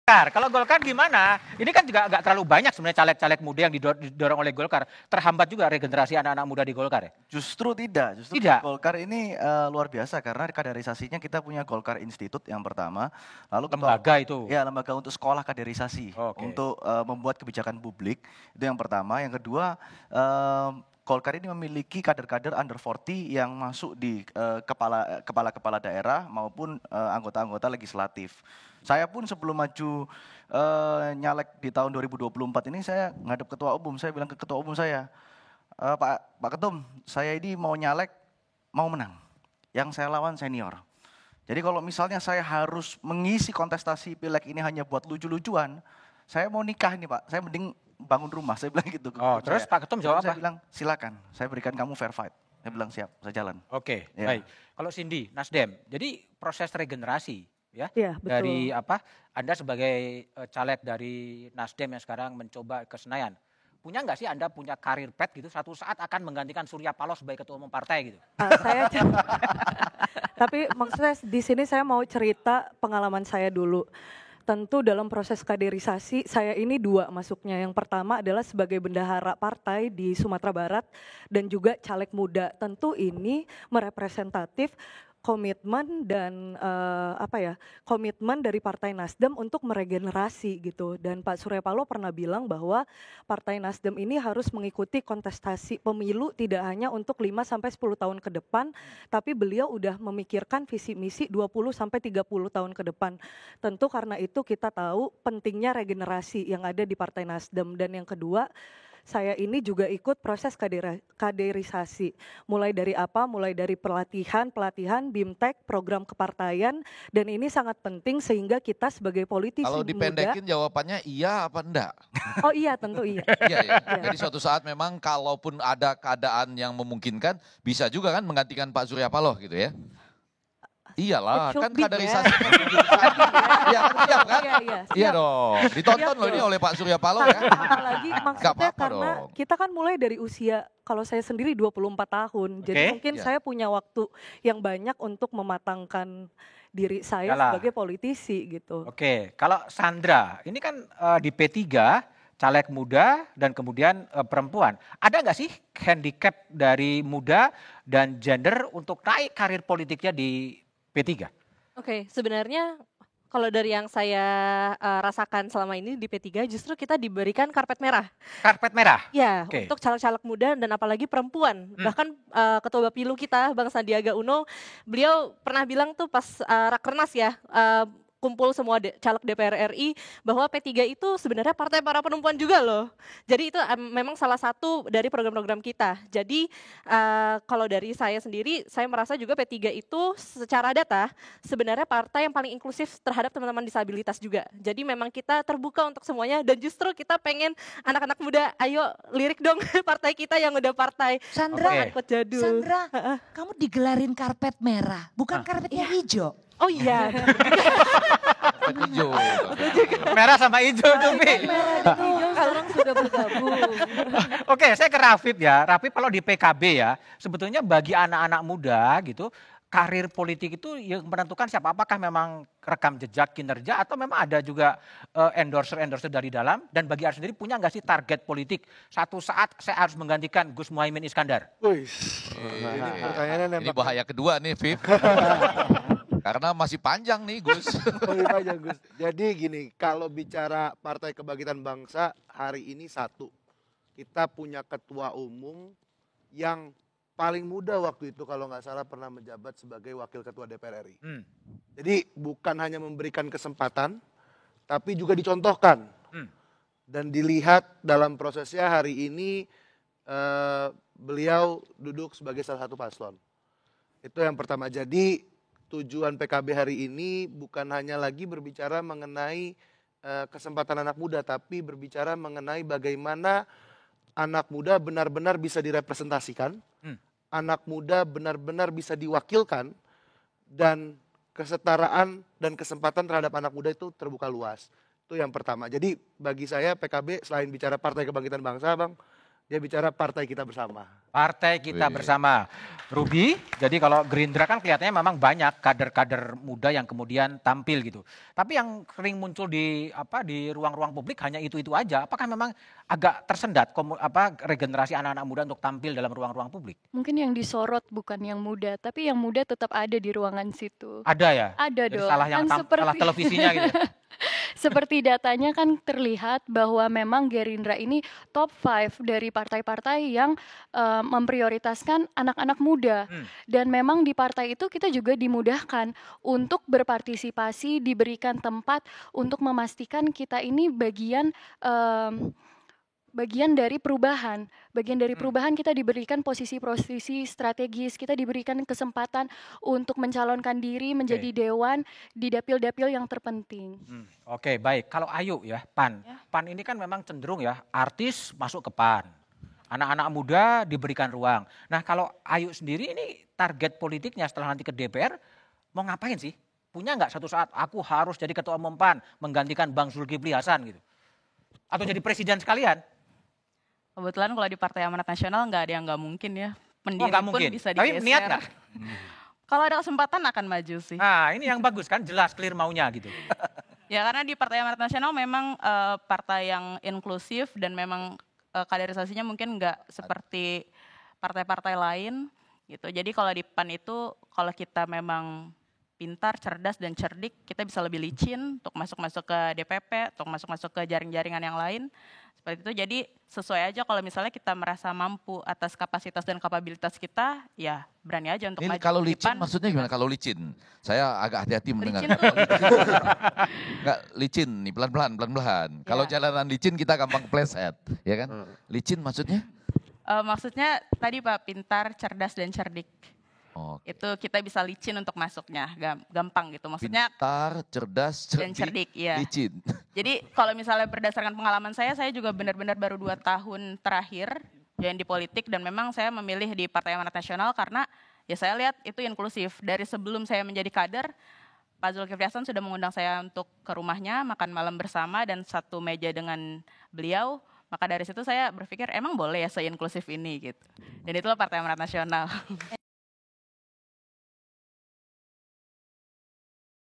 Kalau Golkar gimana? Ini kan juga nggak terlalu banyak sebenarnya caleg-caleg muda yang didorong oleh Golkar. Terhambat juga regenerasi anak-anak muda di Golkar ya? Justru tidak, justru Tidak. Golkar ini luar biasa karena kaderisasinya kita punya Golkar Institute yang pertama, lalu Lembaga itu. Ya, lembaga untuk sekolah kaderisasi, Oke. untuk membuat kebijakan publik, itu yang pertama. Yang kedua, Golkar ini memiliki kader-kader under 40 yang masuk di kepala-kepala daerah maupun anggota-anggota legislatif. Saya pun sebelum maju nyalek di tahun 2024 ini saya ngadep ketua umum, saya bilang ke ketua umum saya, Pak Ketum, saya ini mau nyalek, mau menang. Yang saya lawan senior. Jadi kalau misalnya saya harus mengisi kontestasi pileg ini hanya buat lucu-lucuan, saya mau nikah nih Pak, saya mending bangun rumah, saya bilang gitu. Terus Pak Ketum jawab apa? Saya bilang silakan, saya berikan kamu fair fight. Saya bilang siap, saya jalan. Oke, Ya. baik. Kalau Cindy, Nasdem, jadi proses regenerasi ya, betul. dari Anda sebagai caleg dari Nasdem yang sekarang mencoba ke Senayan, punya nggak sih Anda punya karir pet gitu, satu saat akan menggantikan Surya Paloh sebagai ketua umum partai gitu? Tapi maksudnya di sini saya mau cerita pengalaman saya dulu. Tentu dalam proses kaderisasi saya ini dua masuknya. Yang pertama adalah sebagai bendahara partai di Sumatera Barat dan juga caleg muda. Tentu ini merepresentatif komitmen dan komitmen dari Partai Nasdem untuk meregenerasi gitu. Dan Pak Surya Paloh pernah bilang bahwa Partai Nasdem ini harus mengikuti kontestasi pemilu tidak hanya untuk 5 sampai 10 tahun ke depan, tapi beliau udah memikirkan visi misi 20 sampai 30 tahun ke depan. Tentu karena itu kita tahu pentingnya regenerasi yang ada di Partai Nasdem. Dan yang kedua, saya ini juga ikut proses kaderisasi. Mulai dari Mulai dari pelatihan, BIMTEK, program kepartaian, dan ini sangat penting sehingga kita sebagai politisi Kalau dipendekin muda, jawabannya iya apa enggak? Oh iya, tentu iya. Iya ya. Jadi suatu saat memang kalaupun ada keadaan yang memungkinkan, bisa juga kan menggantikan Pak Surya Paloh gitu ya? Iyalah, kan kaderisasi. Iya kan siap kan? Iya dong, ditonton loh ini oleh Pak Surya Paloh ya. Apalagi maksudnya apa-apa karena dong. kita kan mulai dari usia, kalau saya sendiri 24 tahun. Jadi mungkin saya punya waktu yang banyak untuk mematangkan diri saya sebagai politisi gitu. Oke, kalau Sandra, ini kan di P3, caleg muda dan kemudian perempuan. Ada nggak sih handicap dari muda dan gender untuk naik karir politiknya di P3? Oke, sebenarnya kalau dari yang saya rasakan selama ini di P3 justru kita diberikan karpet merah. Karpet merah? Ya, untuk caleg-caleg muda dan apalagi perempuan. Bahkan Ketua Bapilu kita, Bang Sandiaga Uno, beliau pernah bilang tuh pas Rakernas ya, kumpul semua caleg DPR RI bahwa P3 itu sebenarnya partai para perempuan juga loh. Jadi itu memang salah satu dari program-program kita. Jadi kalau dari saya sendiri, saya merasa juga P3 itu secara data sebenarnya partai yang paling inklusif terhadap teman-teman disabilitas juga. Jadi memang kita terbuka untuk semuanya dan justru kita pengen anak-anak muda, ayo lirik dong partai kita yang udah partai. Sandra, jadul. Sandra, kamu digelarin karpet merah, bukan karpetnya hijau. Oh iya. Hijau. Merah sama hijau tuh, Pi. Merah dan hijau sekarang sudah bergabung. Oke, saya ke Rafif ya. Rafif kalau di PKB ya, sebetulnya bagi anak-anak muda gitu, karir politik itu yang menentukan siapa, apakah memang rekam jejak kinerja atau memang ada juga endorser dari dalam, dan bagi Anda sendiri punya nggak sih target politik? Satu saat saya harus menggantikan Gus Muhaimin Iskandar. Ini pertanyaannya Ini bahaya kedua nih, Viv. Karena masih panjang nih, Gus. Gus. Jadi gini, kalau bicara Partai Kebangkitan Bangsa, hari ini satu. Kita punya ketua umum yang paling muda waktu itu kalau nggak salah pernah menjabat sebagai wakil ketua DPR RI. Jadi bukan hanya memberikan kesempatan, tapi juga dicontohkan. Dan dilihat dalam prosesnya hari ini beliau duduk sebagai salah satu paslon. Itu yang pertama. Jadi tujuan PKB hari ini bukan hanya lagi berbicara mengenai kesempatan anak muda, tapi berbicara mengenai bagaimana anak muda benar-benar bisa direpresentasikan, anak muda benar-benar bisa diwakilkan, dan kesetaraan dan kesempatan terhadap anak muda itu terbuka luas. Itu yang pertama. Jadi bagi saya PKB selain bicara Partai Kebangkitan Bangsa, Bang, Dia bicara partai kita bersama. Partai kita Wih. bersama. Ruby, jadi kalau Gerindra kan kelihatannya memang banyak kader-kader muda yang kemudian tampil gitu. Tapi yang sering muncul di ruang-ruang publik hanya itu aja. Apakah memang agak tersendat regenerasi anak-anak muda untuk tampil dalam ruang-ruang publik? Mungkin yang disorot bukan yang muda, tapi yang muda tetap ada di ruangan situ. Ada ya? Ada Jadi dong. salah yang Kan salah televisinya gitu. Ya? Seperti datanya kan terlihat bahwa memang Gerindra ini top 5 dari partai-partai yang memprioritaskan anak-anak muda. Dan memang di partai itu kita juga dimudahkan untuk berpartisipasi, diberikan tempat untuk memastikan kita ini bagian dari perubahan. Bagian dari perubahan kita diberikan posisi-posisi strategis, kita diberikan kesempatan untuk mencalonkan diri menjadi dewan di dapil-dapil yang terpenting. Oke, baik. Kalau Ayu ya, PAN. PAN ini kan memang cenderung ya, artis masuk ke PAN. Anak-anak muda diberikan ruang. Nah kalau Ayu sendiri ini target politiknya setelah nanti ke DPR, mau ngapain sih? Punya nggak satu saat aku harus jadi ketua umum PAN, menggantikan Bang Zulkifli Hasan gitu? Atau jadi presiden sekalian? Kebetulan kalau di Partai Amanat Nasional nggak ada yang nggak mungkin ya. Pendiri nggak pun mungkin. bisa Tapi digeser. niat nggak? Kalau ada kesempatan akan maju sih. Nah ini yang bagus kan, jelas clear maunya gitu. Ya karena di Partai Amanat Nasional memang partai yang inklusif dan memang kaderisasinya mungkin nggak seperti partai-partai lain gitu. Jadi kalau di PAN itu kalau kita memang pintar, cerdas dan cerdik, kita bisa lebih licin untuk masuk-masuk ke DPP, untuk masuk-masuk ke jaring-jaringan yang lain. Seperti itu. Jadi sesuai aja kalau misalnya kita merasa mampu atas kapasitas dan kapabilitas kita, ya berani aja untuk Ini maju kalau di licin PAN. maksudnya gimana kalau licin? Saya agak hati-hati mendengar. Licin tuh Enggak licin nih pelan-pelan. Kalau jalanan licin kita gampang kepleset, ya kan? Licin maksudnya? maksudnya tadi Pak, pintar, cerdas dan cerdik. Oh, Itu kita bisa licin untuk masuknya, gampang gitu. Maksudnya pintar, cerdas, dan cerdik, iya. licin. Jadi kalau misalnya berdasarkan pengalaman saya juga benar-benar baru 2 tahun terakhir join di politik dan memang saya memilih di Partai Amanat Nasional karena ya saya lihat itu inklusif. Dari sebelum saya menjadi kader, Pak Zulkifli Hasan sudah mengundang saya untuk ke rumahnya makan malam bersama dan satu meja dengan beliau. Maka dari situ saya berpikir emang boleh ya se-inklusif ini gitu. Dan itulah Partai Amanat Nasional.